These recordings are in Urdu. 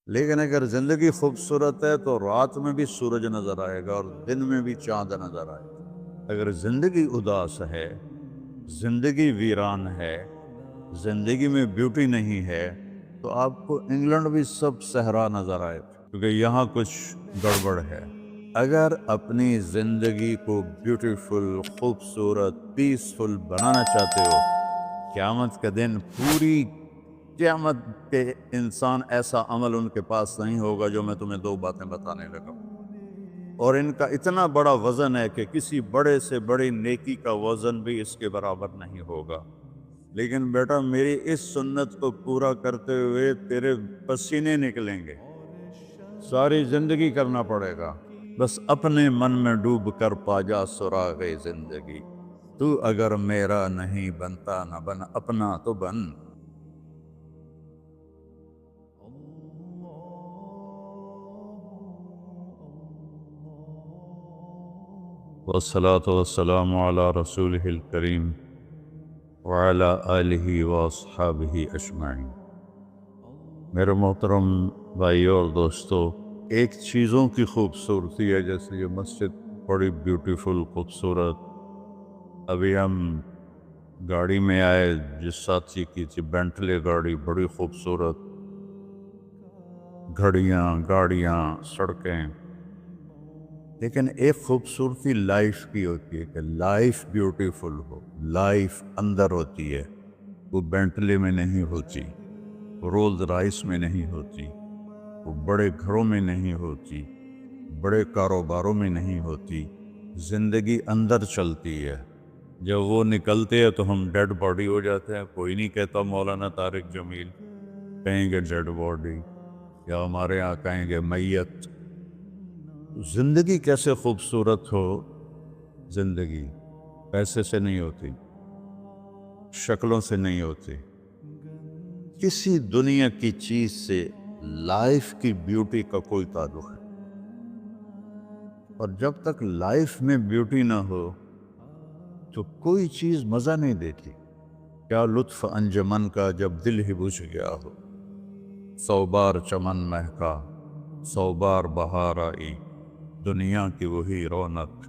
لیکن اگر زندگی خوبصورت ہے تو رات میں بھی سورج نظر آئے گا اور دن میں بھی چاند نظر آئے گا۔ اگر زندگی اداس ہے، زندگی ویران ہے، زندگی میں بیوٹی نہیں ہے، تو آپ کو انگلینڈ بھی سب صحرا نظر آئے گا، کیونکہ یہاں کچھ گڑبڑ ہے۔ اگر اپنی زندگی کو بیوٹیفل، خوبصورت، پیسفل بنانا چاہتے ہو، قیامت کا دن پوری قیامت کے انسان ایسا عمل ان کے پاس نہیں ہوگا جو میں تمہیں دو باتیں بتانے لگا ہوں، اور ان کا اتنا بڑا وزن ہے کہ کسی بڑے سے بڑی نیکی کا وزن بھی اس کے برابر نہیں ہوگا۔ لیکن بیٹا میری اس سنت کو پورا کرتے ہوئے تیرے پسینے نکلیں گے، ساری زندگی کرنا پڑے گا، بس اپنے من میں ڈوب کر پا جا سراغ زندگی۔ تو اگر میرا نہیں بنتا نہ بن، اپنا تو بن۔ والصلاة والسلام على رسوله الكريم وعلى آلہ واصحابہ اجمعین۔ میرے محترم بھائیو اور دوستو، ایک چیزوں کی خوبصورتی ہے، جیسے یہ مسجد بڑی بیوٹیفل خوبصورت۔ ابھی ہم گاڑی میں آئے، جس ساتھی کی تھی بینٹلے گاڑی، بڑی خوبصورت، گھڑیاں، گاڑیاں، سڑکیں۔ لیکن ایک خوبصورتی لائف کی ہوتی ہے کہ لائف بیوٹیفل ہو، لائف اندر ہوتی ہے، وہ بینٹلے میں نہیں ہوتی، وہ رولز رائس میں نہیں ہوتی، وہ بڑے گھروں میں نہیں ہوتی، بڑے کاروباروں میں نہیں ہوتی۔ زندگی اندر چلتی ہے۔ جب وہ نکلتے ہیں تو ہم ڈیڈ باڈی ہو جاتے ہیں۔ کوئی نہیں کہتا مولانا طارق جمیل، کہیں گے ڈیڈ باڈی، یا ہمارے یہاں کہیں گے میت۔ زندگی کیسے خوبصورت ہو؟ زندگی پیسے سے نہیں ہوتی، شکلوں سے نہیں ہوتی، کسی دنیا کی چیز سے لائف کی بیوٹی کا کوئی تعلق ہے۔ اور جب تک لائف میں بیوٹی نہ ہو تو کوئی چیز مزہ نہیں دیتی۔ کیا لطف انجمن کا جب دل ہی بجھ گیا ہو، 100 بار چمن مہکا، 100 بار بہار آئی، دنیا کی وہی رونق،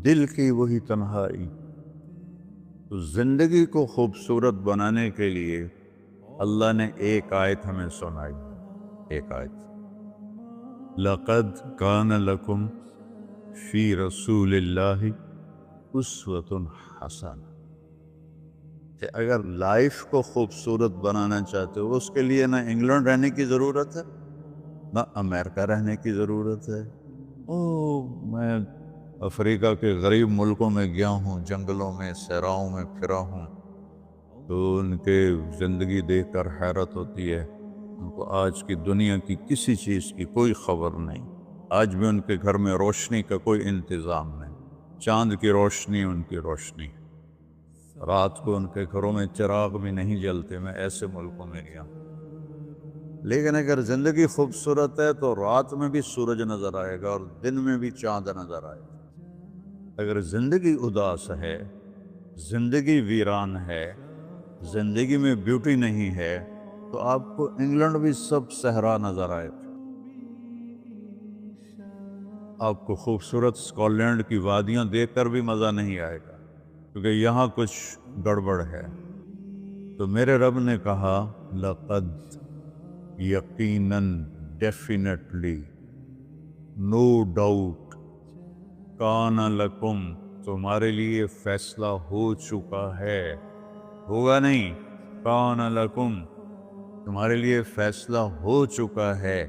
دل کی وہی تنہائی۔ تو زندگی کو خوبصورت بنانے کے لیے اللہ نے ایک آیت ہمیں سنائی، ایک آیت، لَقَدْ كَانَ لَكُمْ فِي رَسُولِ اللَّهِ أُسْوَةٌ حَسَنَةٌ، کہ اگر لائف کو خوبصورت بنانا چاہتے ہو، اس کے لیے نہ انگلینڈ رہنے کی ضرورت ہے، نہ امریکہ رہنے کی ضرورت ہے۔ میں افریقہ کے غریب ملکوں میں گیا ہوں، جنگلوں میں، صحراؤں میں پھرا ہوں، تو ان کے زندگی دیکھ کر حیرت ہوتی ہے۔ ان کو آج کی دنیا کی کسی چیز کی کوئی خبر نہیں۔ آج بھی ان کے گھر میں روشنی کا کوئی انتظام نہیں، چاند کی روشنی ان کی روشنی، رات کو ان کے گھروں میں چراغ بھی نہیں جلتے۔ میں ایسے ملکوں میں گیا ہوں۔ لیکن اگر زندگی خوبصورت ہے تو رات میں بھی سورج نظر آئے گا اور دن میں بھی چاند نظر آئے گا۔ اگر زندگی اداس ہے، زندگی ویران ہے، زندگی میں بیوٹی نہیں ہے، تو آپ کو انگلینڈ بھی سب صحرا نظر آئے گا۔ آپ کو خوبصورت اسکاٹ لینڈ کی وادیاں دیکھ کر بھی مزہ نہیں آئے گا، کیونکہ یہاں کچھ گڑبڑ ہے۔ تو میرے رب نے کہا، لقد، یقیناً، ڈیفینیٹلی، نو ڈاؤٹ، کان لکم، تمہارے لیے فیصلہ ہو چکا ہے، ہوگا نہیں، کان لکم، تمہارے لیے فیصلہ ہو چکا ہے۔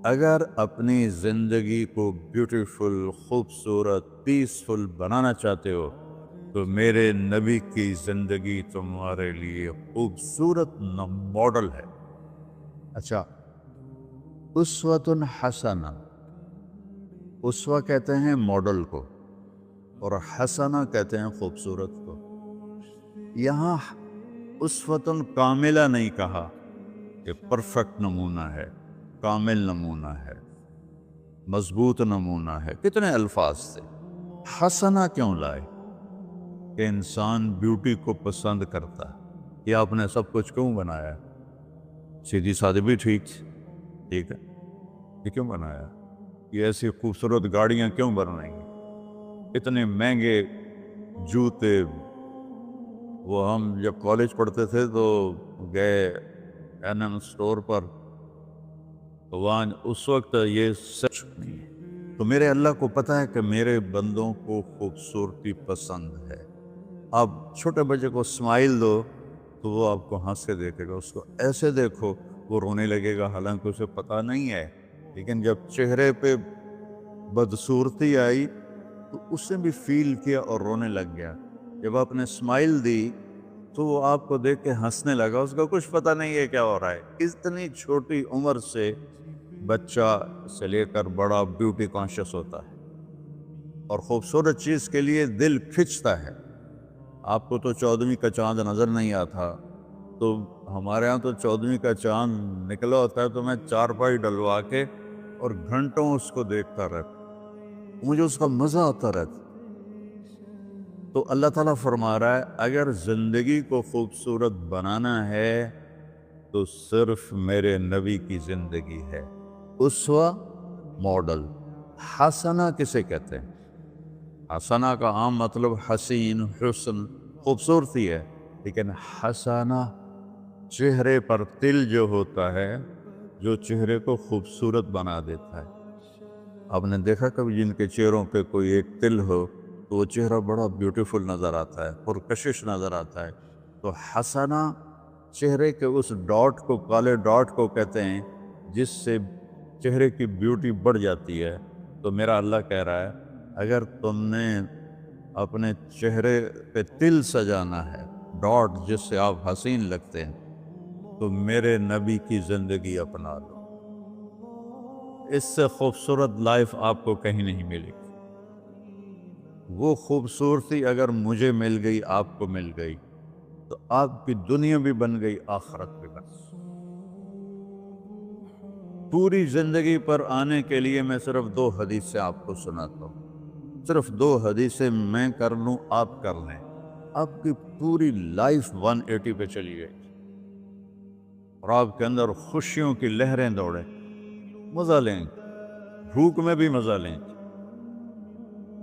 اگر اپنی زندگی کو بیوٹیفل، خوبصورت، پیسفل بنانا چاہتے ہو تو میرے نبی کی زندگی تمہارے لیے خوبصورت ماڈل ہے۔ اچھا، اسوۃ حسنہ، اسوہ کہتے ہیں ماڈل کو، اور حسنہ کہتے ہیں خوبصورت کو۔ یہاں اسوۃ کاملہ نہیں کہا، کہ پرفیکٹ نمونہ ہے، کامل نمونہ ہے، مضبوط نمونہ ہے، کتنے الفاظ سے حسنہ کیوں لائے کہ انسان بیوٹی کو پسند کرتا ہے۔ یہ آپ نے سب کچھ کیوں بنایا؟ سیدھی سادھی بھی ٹھیک ہے، یہ کیوں بنایا؟ یہ ایسی خوبصورت گاڑیاں کیوں بنائیں گی؟ اتنے مہنگے جوتے، وہ ہم جب کالج پڑھتے تھے تو گئے این اسٹور پر، تو وہاں اس وقت یہ سچ، تو میرے اللہ کو پتہ ہے کہ میرے بندوں کو خوبصورتی پسند ہے۔ آپ چھوٹے بچے کو اسمائل دو تو وہ آپ کو ہنس کے دیکھے گا، اس کو ایسے دیکھو وہ رونے لگے گا، حالانکہ اسے پتہ نہیں ہے، لیکن جب چہرے پہ بدصورتی آئی تو اس نے بھی فیل کیا اور رونے لگ گیا۔ جب آپ نے اسمائل دی تو وہ آپ کو دیکھ کے ہنسنے لگا، اس کو کچھ پتہ نہیں ہے کیا ہو رہا ہے۔ اتنی چھوٹی عمر سے بچہ سے لے کر بڑا بیوٹی کانشیس ہوتا ہے اور خوبصورت چیز کے لیے دل کھنچتا ہے۔ آپ کو تو 14ویں کا چاند نظر نہیں آتا، تو ہمارے ہاں تو 14ویں کا چاند نکلا ہوتا ہے تو میں چارپائی ڈلوا کے اور گھنٹوں اس کو دیکھتا رہتا، مجھے اس کا مزہ آتا رہتا۔ تو اللہ تعالیٰ فرما رہا ہے اگر زندگی کو خوبصورت بنانا ہے تو صرف میرے نبی کی زندگی ہے، اسوہ ماڈل۔ حسنہ کسے کہتے ہیں؟ حسنہ کا عام مطلب حسین، حسن، خوبصورتی ہے، لیکن حسنہ چہرے پر تل جو ہوتا ہے، جو چہرے کو خوبصورت بنا دیتا ہے۔ آپ نے دیکھا کبھی جن کے چہروں پہ کوئی ایک تل ہو تو وہ چہرہ بڑا بیوٹیفل نظر آتا ہے، پرکشش نظر آتا ہے۔ تو حسنہ چہرے کے اس ڈاٹ کو، کالے ڈاٹ کو کہتے ہیں جس سے چہرے کی بیوٹی بڑھ جاتی ہے۔ تو میرا اللہ کہہ رہا ہے اگر تم نے اپنے چہرے پہ تل سجانا ہے، ڈاٹ جس سے آپ حسین لگتے ہیں، تو میرے نبی کی زندگی اپنا لو۔ اس سے خوبصورت لائف آپ کو کہیں نہیں ملے گی۔ وہ خوبصورتی اگر مجھے مل گئی، آپ کو مل گئی، تو آپ کی دنیا بھی بن گئی، آخرت بھی بن گئی۔ پوری زندگی پر آنے کے لیے میں صرف 2 حدیثیں آپ کو سناتا ہوں، صرف 2 حدیثیں میں کر لوں، آپ کر لیں، آپ کی پوری لائف 180 پہ چلی گئی اور آپ کے اندر خوشیوں کی لہریں دوڑیں، مزہ لیں، بھوک میں بھی مزہ لیں۔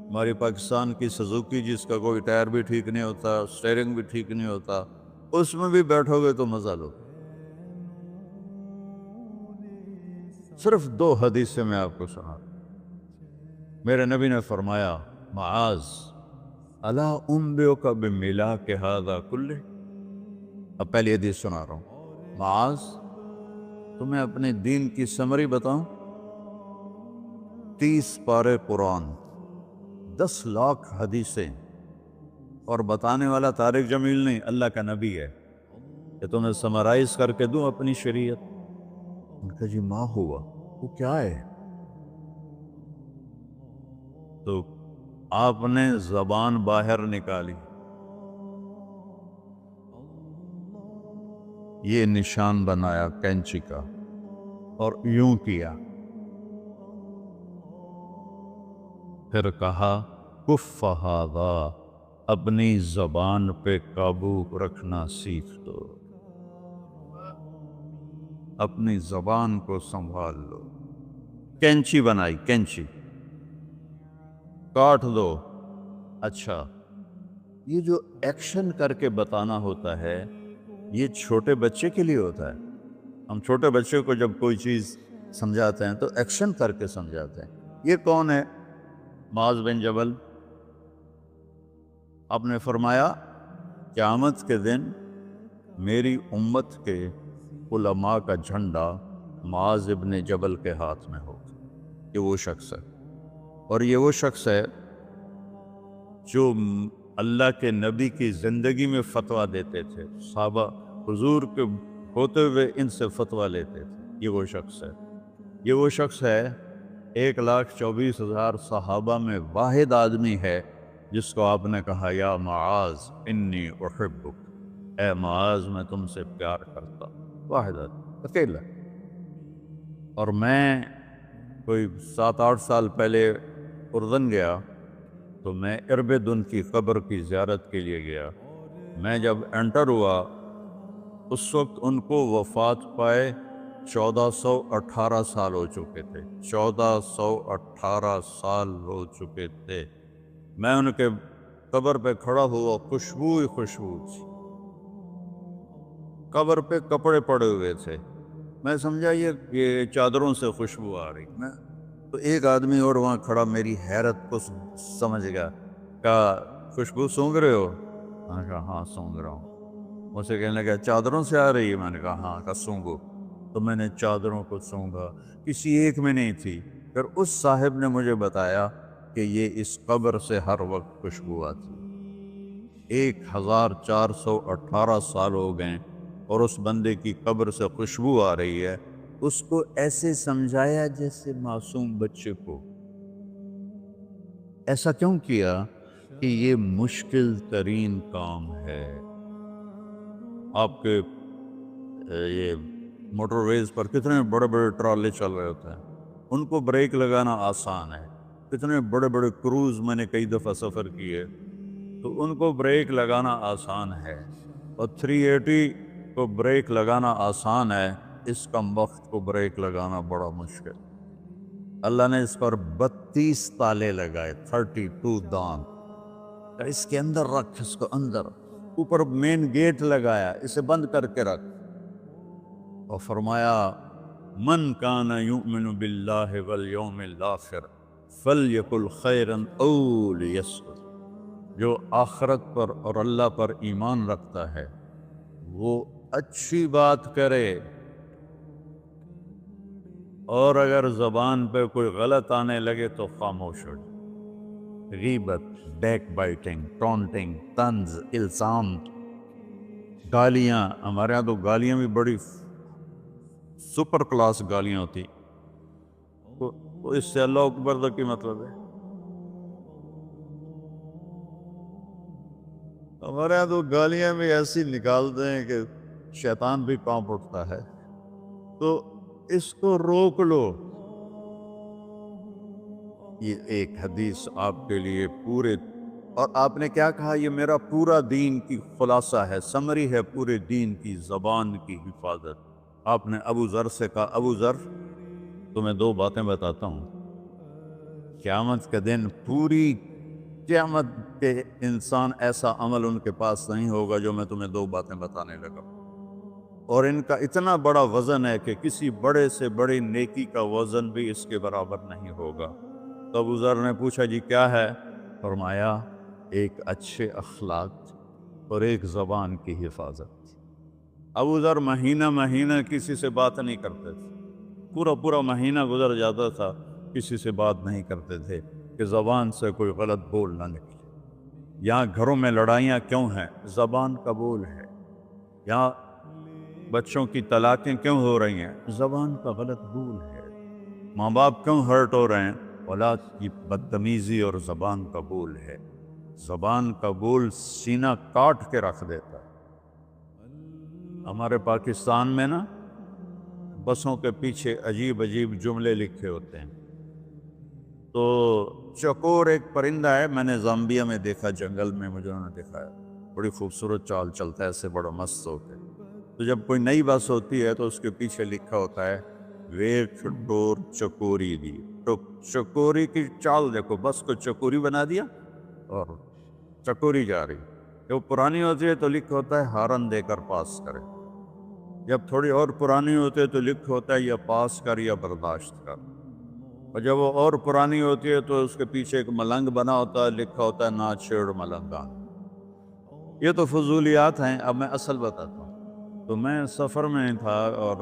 ہماری پاکستان کی سزوکی جس کا کوئی ٹائر بھی ٹھیک نہیں ہوتا، سٹیئرنگ بھی ٹھیک نہیں ہوتا، اس میں بھی بیٹھو گے تو مزہ لو۔ صرف 2 حدیثیں میں آپ کو سنا۔ میرے نبی نے فرمایا معاذ الا انبئک بملاک ھذا کلہ۔ اب پہلی حدیث سنا رہا ہوں، معاذ تمہیں اپنے دین کی سمری بتاؤں؟ 30 پارے قرآن، 10 لاکھ حدیثیں، اور بتانے والا طارق جمیل نہیں، اللہ کا نبی ہے، کہ تمہیں سمرائز کر کے دوں اپنی شریعت۔ ان کا جی ماں ہوا، وہ کیا ہے؟ تو آپ نے زبان باہر نکالی، یہ نشان بنایا کینچی کا اور یوں کیا، پھر کہا کف ھذا، اپنی زبان پہ قابو رکھنا سیکھ دو، اپنی زبان کو سنبھال لو۔ کینچی بنائی، کینچی کاٹ دو۔ اچھا، یہ جو ایکشن کر کے بتانا ہوتا ہے یہ چھوٹے بچے کے لیے ہوتا ہے۔ ہم چھوٹے بچے کو جب کوئی چیز سمجھاتے ہیں تو ایکشن کر کے سمجھاتے ہیں۔ یہ کون ہے؟ معاذ بن جبل۔ آپ نے فرمایا قیامت کے دن میری امت کے علماء کا جھنڈا معاذ بن جبل کے ہاتھ میں ہوگا۔ یہ وہ شخص ہے، اور یہ وہ شخص ہے جو اللہ کے نبی کی زندگی میں فتویٰ دیتے تھے، صحابہ حضور کے ہوتے ہوئے ان سے فتویٰ لیتے تھے۔ یہ وہ شخص ہے، یہ وہ شخص ہے 1,24,000 صحابہ میں واحد آدمی ہے جس کو آپ نے کہا یا معاذ انی احبک، اے معاذ میں تم سے پیار کرتا ہوں، واحد آدمی۔ اکیلا. اور میں کوئی 7-8 سال پہلے اردن گیا تو میں اربدن کی قبر کی زیارت کے لیے گیا. میں جب انٹر ہوا اس وقت ان کو وفات پائے 1418 سال ہو چکے تھے. 1418 سال ہو چکے تھے. میں ان کے قبر پہ کھڑا ہوا، خوشبو ہی خوشبو تھی. قبر پہ کپڑے پڑے ہوئے تھے. میں سمجھا یہ چادروں سے خوشبو آ رہی. میں تو ایک آدمی اور وہاں کھڑا میری حیرت کو سمجھ گیا. کہا خوشبو سونگ رہے ہو؟ میں نے کہا ہاں سونگ رہا ہوں. مجھ سے کہنے لگا چادروں سے آ رہی ہے؟ میں نے کہا ہاں. کہا سونگو. تو میں نے چادروں کو سونگا. کسی ایک میں نہیں تھی. پھر اس صاحب نے مجھے بتایا کہ یہ اس قبر سے ہر وقت خوشبو آتی. 1418 سال ہو گئے اور اس بندے کی قبر سے خوشبو آ رہی ہے. اس کو ایسے سمجھایا جیسے معصوم بچے کو. ایسا کیوں کیا؟ کہ یہ مشکل ترین کام ہے. آپ کے یہ موٹر ویز پر کتنے بڑے بڑے ٹرالے چل رہے ہوتے ہیں، ان کو بریک لگانا آسان ہے. کتنے بڑے بڑے کروز میں نے کئی دفعہ سفر کیے تو ان کو بریک لگانا آسان ہے، اور 380 کو بریک لگانا آسان ہے. اس کم وقت کو بریک لگانا بڑا مشکل. اللہ نے اس پر 32 تالے لگائے، 32 دان. اس کے اندر رکھ، اس کو اندر. اوپر مین گیٹ لگایا، اسے بند کر کے رکھ. اور فرمایا من کان یؤمن باللہ والیوم الاخر فلیقل خیرا او لیصمت. جو آخرت پر اور اللہ پر ایمان رکھتا ہے وہ اچھی بات کرے، اور اگر زبان پہ کوئی غلط آنے لگے تو خاموش ہو جائے. غیبت، بیک بائٹنگ، ٹونٹنگ، طنز، الزام، گالیاں. ہمارے ہاں تو گالیاں بھی بڑی سپر کلاس گالیاں ہوتی. تو اس سے اللہ اکبر کی مطلب ہے. ہمارے یہاں تو گالیاں بھی ایسی نکالتے ہیں کہ شیطان بھی کانپ اٹھتا ہے. تو اس کو روک لو. یہ ایک حدیث آپ کے لیے پورے، اور آپ نے کیا کہا؟ یہ میرا پورا دین کی خلاصہ ہے، سمری ہے پورے دین کی. زبان کی حفاظت. آپ نے ابو ذر سے کہا ابو ذر تمہیں 2 باتیں بتاتا ہوں. قیامت کے دن پوری قیامت کے انسان ایسا عمل ان کے پاس نہیں ہوگا جو میں تمہیں 2 باتیں بتانے لگا، اور ان کا اتنا بڑا وزن ہے کہ کسی بڑے سے بڑی نیکی کا وزن بھی اس کے برابر نہیں ہوگا. تو ابو ذر نے پوچھا جی کیا ہے؟ فرمایا ایک اچھے اخلاق اور ایک زبان کی حفاظت. ابو ذر مہینہ مہینہ کسی سے بات نہیں کرتے تھے. پورا مہینہ گزر جاتا تھا کسی سے بات نہیں کرتے تھے کہ زبان سے کوئی غلط بول نہ نکلے. یہاں گھروں میں لڑائیاں کیوں ہیں؟ زبان کا بول ہے. یہاں بچوں کی طلاقیں کیوں ہو رہی ہیں؟ زبان کا غلط بول ہے. ماں باپ کیوں ہرٹ ہو رہے ہیں؟ اولاد کی بدتمیزی اور زبان کا بول ہے. زبان کا بول سینہ کاٹ کے رکھ دیتا ہے. ہمارے پاکستان میں نا بسوں کے پیچھے عجیب جملے لکھے ہوتے ہیں. تو چکور ایک پرندہ ہے، میں نے زامبیا میں دیکھا، جنگل میں مجھے انہوں نے دکھایا. بڑی خوبصورت چال چلتا ہے ایسے، بڑا مست ہو کے. تو جب کوئی نئی بس ہوتی ہے تو اس کے پیچھے لکھا ہوتا ہے ویٹ ڈور چکوری دی. تو چکوری کی چال دیکھو، بس کو چکوری بنا دیا اور چکوری جا رہی. جب پرانی ہوتی ہے تو لکھا ہوتا ہے ہارن دے کر پاس کرے. جب تھوڑی اور پرانی ہوتی ہے تو لکھا ہوتا ہے یا پاس کر یا برداشت کر. اور جب وہ اور پرانی ہوتی ہے تو اس کے پیچھے ایک ملنگ بنا ہوتا ہے، لکھا ہوتا ہے نا چھیڑ ملنگان. یہ تو فضولیات ہیں. اب میں اصل بتاتا ہوں. تو میں سفر میں تھا اور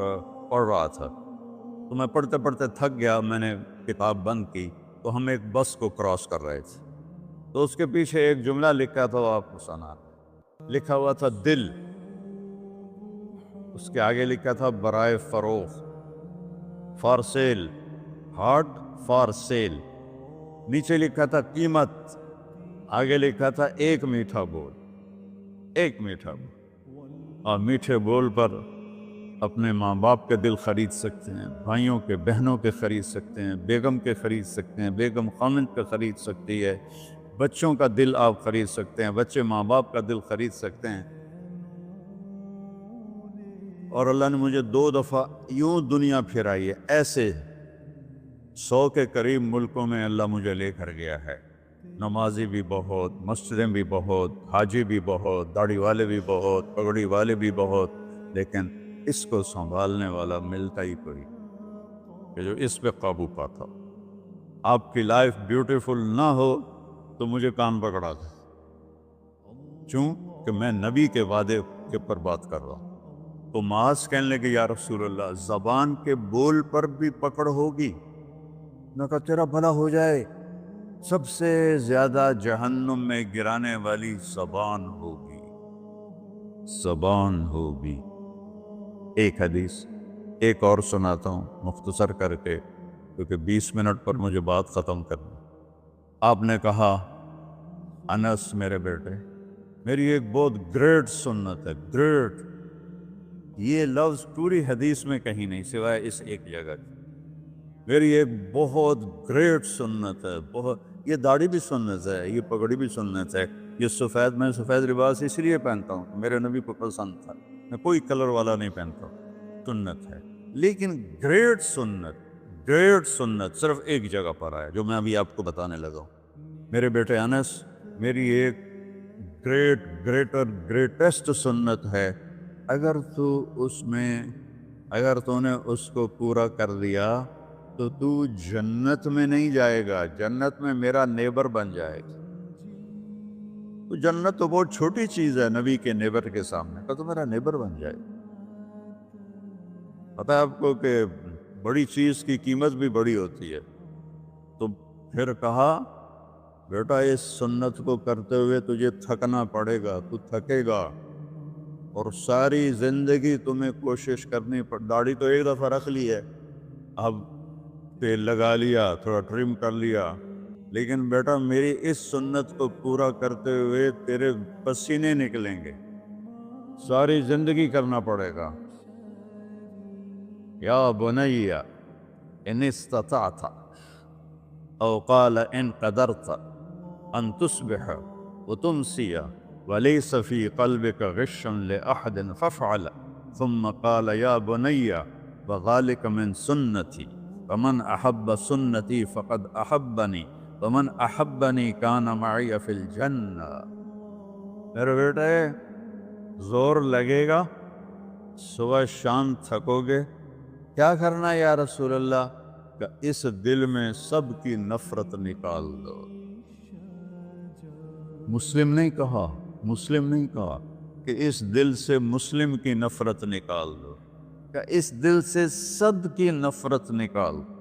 پڑھ رہا تھا، تو میں پڑھتے پڑھتے تھک گیا. میں نے کتاب بند کی تو ہم ایک بس کو کراس کر رہے تھے. تو اس کے پیچھے ایک جملہ لکھا تھا، وہ آپ کو سنا. لکھا ہوا تھا دل، اس کے آگے لکھا تھا برائے فروخت، for sale, heart for sale. نیچے لکھا تھا قیمت، آگے لکھا تھا ایک میٹھا بول. ایک میٹھا بول. اور میٹھے بول پر اپنے ماں باپ کے دل خرید سکتے ہیں، بھائیوں کے بہنوں کے خرید سکتے ہیں، بیگم کے خرید سکتے ہیں، بیگم خامند کا خرید سکتی ہے، بچوں کا دل آپ خرید سکتے ہیں، بچے ماں باپ کا دل خرید سکتے ہیں۔ اور اللہ نے مجھے 2 دفعہ یوں دنیا پھرائی ہے، ایسے 100 کے قریب ملکوں میں اللہ مجھے لے کر گیا ہے۔ نمازی بھی بہت، مسجدیں بھی بہت، حاجی بھی بہت، داڑھی والے بھی بہت، پگڑی والے بھی بہت، لیکن اس کو سنبھالنے والا ملتا ہی کوئی کہ جو اس پہ قابو پاتا ہو۔ آپ کی لائف بیوٹیفل نہ ہو تو مجھے کان پکڑا دے، کیوں کہ میں نبی کے وعدے کے پر بات کر رہا ہوں۔ تو معاذ کہنے لگے یا رسول اللہ، زبان کے بول پر بھی پکڑ ہوگی؟ میں کہا تیرا بھلا ہو جائے، سب سے زیادہ جہنم میں گرانے والی زبان ہوگی، زبان ہوگی۔ ایک حدیث ایک اور سناتا ہوں مختصر کر کے، کیونکہ 20 منٹ پر مجھے بات ختم کرنی۔ آپ نے کہا انس میرے بیٹے، میری ایک بہت گریٹ سنت ہے، گریٹ، یہ لفظ پوری حدیث میں کہیں نہیں سوائے اس ایک جگہ کی۔ میری ایک بہت گریٹ سنت ہے، بہت، یہ داڑھی بھی سنت ہے، یہ پگڑی بھی سنت ہے، یہ سفید، میں سفید لباس اس لیے پہنتا ہوں، میرے نبی کو پسند تھا، میں کوئی کلر والا نہیں پہنتا ہوں، سنت ہے۔ لیکن گریٹ سنت صرف ایک جگہ پر آیا جو میں ابھی آپ کو بتانے لگا ہوں۔ میرے بیٹے انس، میری ایک گریٹسٹ سنت ہے، اگر تو نے اس کو پورا کر لیا تو جنت میں نہیں جائے گا، جنت میں میرا نیبر بن جائے گا۔ تو جنت تو بہت چھوٹی چیز ہے نبی کے نیبر کے سامنے، تو میرا نیبر بن جائے گا۔ پتہ ہے آپ کو کہ بڑی چیز کی قیمت بھی بڑی ہوتی ہے۔ تو پھر کہا بیٹا اس سنت کو کرتے ہوئے تجھے تھکنا پڑے گا، تو تھکے گا، اور ساری زندگی تمہیں کوشش کرنی داڑھی تو ایک دفعہ رکھ لی ہے، اب تیل لگا لیا، تھوڑا ٹرم کر لیا، لیکن بیٹا میری اس سنت کو پورا کرتے ہوئے تیرے پسینے نکلیں گے، ساری زندگی کرنا پڑے گا۔ یا بنی ان استطعت او قال ان قدرت ان تصبح وتمسی وليس في قلبك غش لأحد فافعل، ثم قال يا بني وذلك من سنتي فمن أحب سنتي فقد أحبني ومن أحبني كان معي في الجنة۔ میرے بیٹے زور لگے گا، صبح شام تھکو گے، کیا کرنا یا رسول اللہ؟ کہ اس دل میں سب کی نفرت نکال دو۔ مسلم نہیں کہا کہ اس دل سے مسلم کی نفرت نکال دو، کہ اس دل سے سب کی نفرت نکال دو۔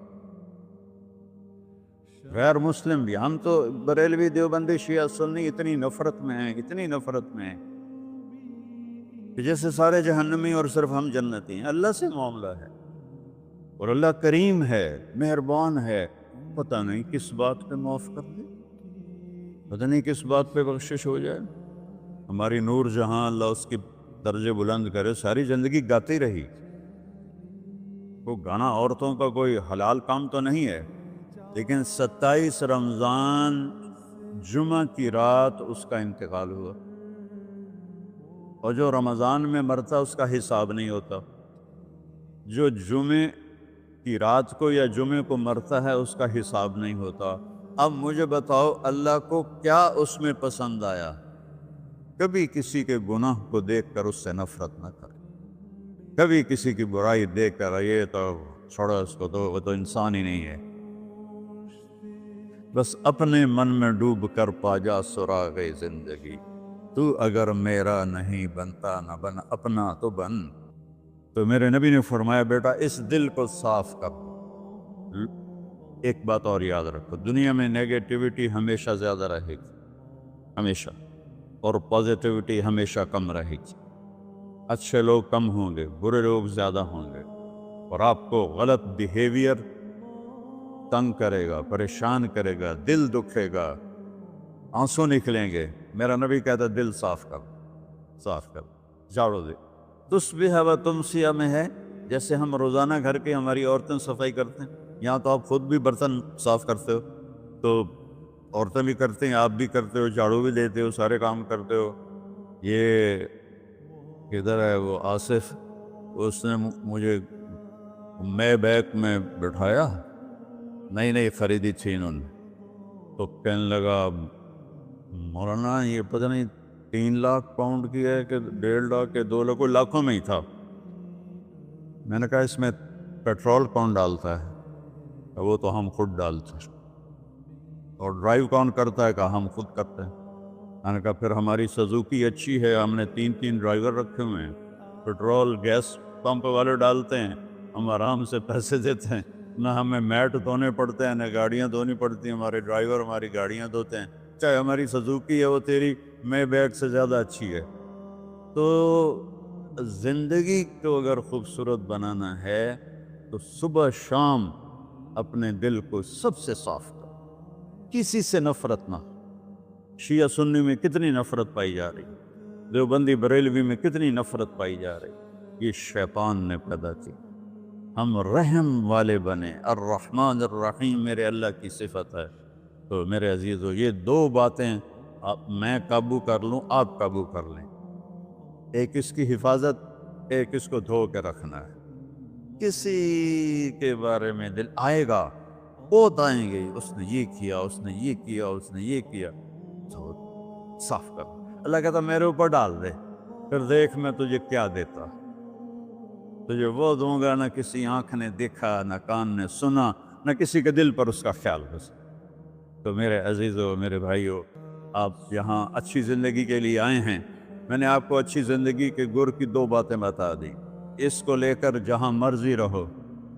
غیر مسلم بھی، ہم تو بریلوی دیوبندی شیعہ سنی اتنی نفرت میں ہیں کہ جیسے سارے جہنمی اور صرف ہم جنتی ہیں۔ اللہ سے معاملہ ہے، اور اللہ کریم ہے، مہربان ہے، پتہ نہیں کس بات پہ معاف کر دے، پتہ نہیں کس بات پہ بخشش ہو جائے۔ ہماری نور جہاں، اللہ اس کی درجے بلند کرے، ساری زندگی گاتی رہی۔ وہ گانا عورتوں کا کوئی حلال کام تو نہیں ہے، لیکن 27 رمضان جمعہ کی رات اس کا انتقال ہوا، اور جو رمضان میں مرتا اس کا حساب نہیں ہوتا، جو جمعے کی رات کو یا جمعے کو مرتا ہے اس کا حساب نہیں ہوتا۔ اب مجھے بتاؤ اللہ کو کیا اس میں پسند آیا؟ کبھی کسی کے گناہ کو دیکھ کر اس سے نفرت نہ کرے، کبھی کسی کی برائی دیکھ کر یہ تو چھوڑو اس کو، تو وہ تو انسان ہی نہیں ہے۔ بس اپنے من میں ڈوب کر پا جا سراغ زندگی، تو اگر میرا نہیں بنتا نہ بن اپنا تو بن۔ تو میرے نبی نے فرمایا بیٹا اس دل کو صاف کر دو۔ ایک بات اور یاد رکھو، دنیا میں نیگیٹیوٹی ہمیشہ زیادہ رہے گی، ہمیشہ، اور پازیٹیوٹی ہمیشہ کم رہے گی۔ اچھے لوگ کم ہوں گے، برے لوگ زیادہ ہوں گے، اور آپ کو غلط بیہیویئر تنگ کرے گا، پریشان کرے گا، دل دکھے گا، آنسو نکلیں گے۔ میرا نبی کہتا دل صاف کر، جھاڑو دے، تصبح و تمسیہ میں ہے جیسے ہم روزانہ گھر کے ہماری عورتیں صفائی کرتے ہیں، یہاں تو آپ خود بھی برتن صاف کرتے ہو، تو عورتیں بھی کرتے ہیں، آپ بھی کرتے ہو، جھاڑو بھی دیتے ہو، سارے کام کرتے ہو۔ یہ کدھر ہے وہ آصف، اس نے مجھے میں بیک میں بٹھایا، نئی خریدی تھی انہوں نے، تو کہنے لگا مولانا یہ پتہ نہیں 3 لاکھ پاؤنڈ کی ہے کہ 1.5 لاکھ کہ 2 لاکھ، کوئی لاکھوں میں ہی تھا۔ میں نے کہا اس میں پیٹرول کون ڈالتا ہے؟ وہ تو ہم خود ڈالتے ہیں۔ اور ڈرائیو کون کرتا ہے؟ کہا ہم خود کرتے ہیں۔ میں نے کہا پھر ہماری سزوکی اچھی ہے، ہم نے 3 ڈرائیور رکھے ہوئے ہیں، پیٹرول گیس پمپ والے ڈالتے ہیں، ہم آرام سے پیسے دیتے ہیں، نہ ہمیں میٹ دھونے پڑتے ہیں، نہ گاڑیاں دھونی پڑتی ہیں، ہمارے ڈرائیور ہماری گاڑیاں دھوتے ہیں، چاہے ہماری سزوکی ہے وہ تیری میں بیگ سے زیادہ اچھی ہے۔ تو زندگی کو اگر خوبصورت بنانا ہے تو صبح شام اپنے دل کو سب سے صاف کرو، کسی سے نفرت نہ۔ شیعہ سنی میں کتنی نفرت پائی جا رہی، دیوبندی بریلوی میں کتنی نفرت پائی جا رہی، یہ شیطان نے پیدا کی۔ ہم رحم والے بنے، الرحمن الرحیم میرے اللہ کی صفت ہے۔ تو میرے عزیزو یہ 2 باتیں میں قابو کر لوں، آپ قابو کر لیں، ایک اس کی حفاظت، ایک اس کو دھو کے رکھنا ہے۔ کسی کے بارے میں دل آئے گا، بہت آئیں گے، اس نے یہ کیا، اس نے یہ کیا، اس نے یہ کیا، تو صاف کر۔ اللہ کہتا میرے اوپر ڈال دے، پھر دیکھ میں تجھے کیا دیتا۔ تجھے وہ دوں گا نہ کسی آنکھ نے دیکھا، نہ کان نے سنا، نہ کسی کے دل پر اس کا خیال بس۔ تو میرے عزیزو، میرے بھائیو، آپ یہاں اچھی زندگی کے لیے آئے ہیں۔ میں نے آپ کو اچھی زندگی کے گر کی 2 باتیں بتا دی، اس کو لے کر جہاں مرضی رہو،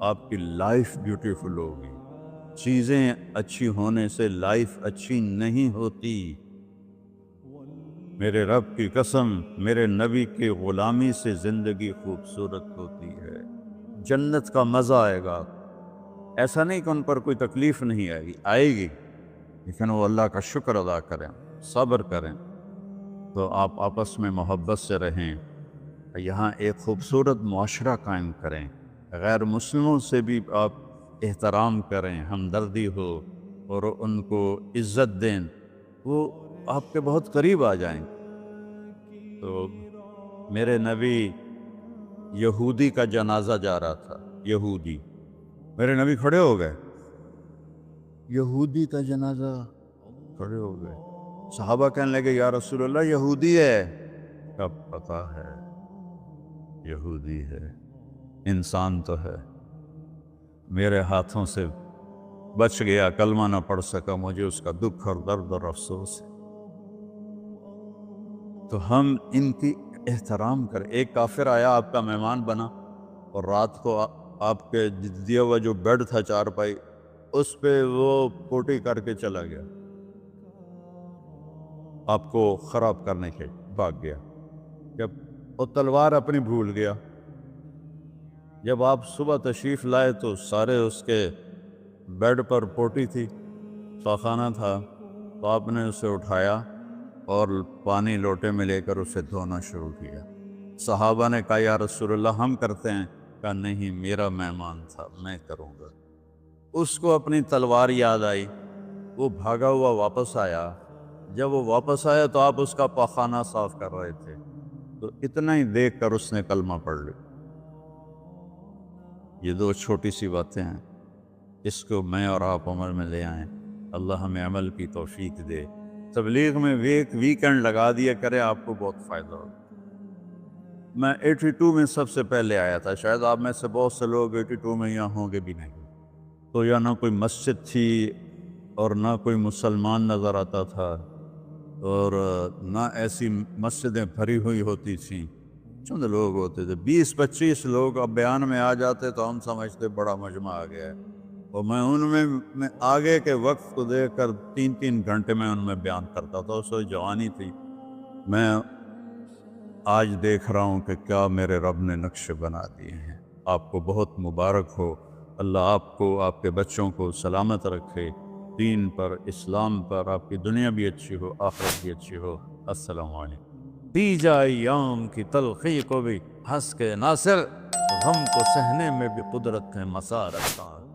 آپ کی لائف بیوٹیفل ہوگی۔ چیزیں اچھی ہونے سے لائف اچھی نہیں ہوتی۔ میرے رب کی قسم، میرے نبی کی غلامی سے زندگی خوبصورت ہوتی ہے، جنت کا مزہ آئے گا۔ ایسا نہیں کہ ان پر کوئی تکلیف نہیں آئے گی، آئے گی، لیکن وہ اللہ کا شکر ادا کریں، صبر کریں۔ تو آپ آپس میں محبت سے رہیں، یہاں ایک خوبصورت معاشرہ قائم کریں، غیر مسلموں سے بھی آپ احترام کریں، ہمدردی ہو اور ان کو عزت دیں، وہ آپ کے بہت قریب آ جائیں۔ تو میرے نبی یہودی کا جنازہ جا رہا تھا، یہودی، میرے نبی کھڑے ہو گئے، یہودی کا جنازہ، کھڑے ہو گئے۔ صحابہ کہنے لگے یا رسول اللہ یہودی ہے، کب پتا ہے یہودی ہے، انسان تو ہے، میرے ہاتھوں سے بچ گیا، کلمہ نہ پڑھ سکا، مجھے اس کا دکھ اور درد اور افسوس ہے۔ تو ہم ان کی احترام کریں۔ ایک کافر آیا، آپ کا مہمان بنا، اور رات کو آپ کے دیا ہوا جو بیڈ تھا چارپائی، اس پہ وہ پوٹی کر کے چلا گیا، آپ کو خراب کرنے کے بھاگ گیا، جب وہ تلوار اپنی بھول گیا۔ جب آپ صبح تشریف لائے تو سارے اس کے بیڈ پر پوٹی تھی، خانہ تھا، تو آپ نے اسے اٹھایا اور پانی لوٹے میں لے کر اسے دھونا شروع کیا۔ صحابہ نے کہا یا رسول اللہ ہم کرتے ہیں، کہا نہیں میرا مہمان تھا، میں کروں گا۔ اس کو اپنی تلوار یاد آئی، وہ بھاگا ہوا واپس آیا۔ جب وہ واپس آیا تو آپ اس کا پاخانہ صاف کر رہے تھے، تو اتنا ہی دیکھ کر اس نے کلمہ پڑھ لیا۔ یہ 2 چھوٹی سی باتیں ہیں، اس کو میں اور آپ عمل میں لے آئیں، اللہ ہمیں عمل کی توفیق دے۔ تبلیغ میں ویکنڈ لگا دیا کرے، آپ کو بہت فائدہ ہوگا۔ میں 82 میں سب سے پہلے آیا تھا، شاید آپ میں سے بہت سے لوگ 82 میں یہاں ہوں گے بھی نہیں، تو یا نہ کوئی مسجد تھی اور نہ کوئی مسلمان نظر آتا تھا، اور نہ ایسی مسجدیں بھری ہوئی ہوتی تھیں، چند لوگ ہوتے تھے، 20-25 لوگ اب بیان میں آ جاتے تو ہم سمجھتے بڑا مجمع آ گیا ہے، اور میں ان میں آگے کے وقت کو دیکھ کر 3 گھنٹے میں ان میں بیان کرتا تھا۔ اس وقت جوانی تھی۔ میں آج دیکھ رہا ہوں کہ کیا میرے رب نے نقشے بنا دیے ہیں۔ آپ کو بہت مبارک ہو، اللہ آپ کو، آپ کے بچوں کو سلامت رکھے، دین پر، اسلام پر، آپ کی دنیا بھی اچھی ہو، آخرت بھی اچھی ہو۔ السلام علیکم۔ پی جائے ایام کی تلخی کو بھی ہنس کے ناصر، غم کو سہنے میں بھی قدرت ہے مسا رکھتا ہے۔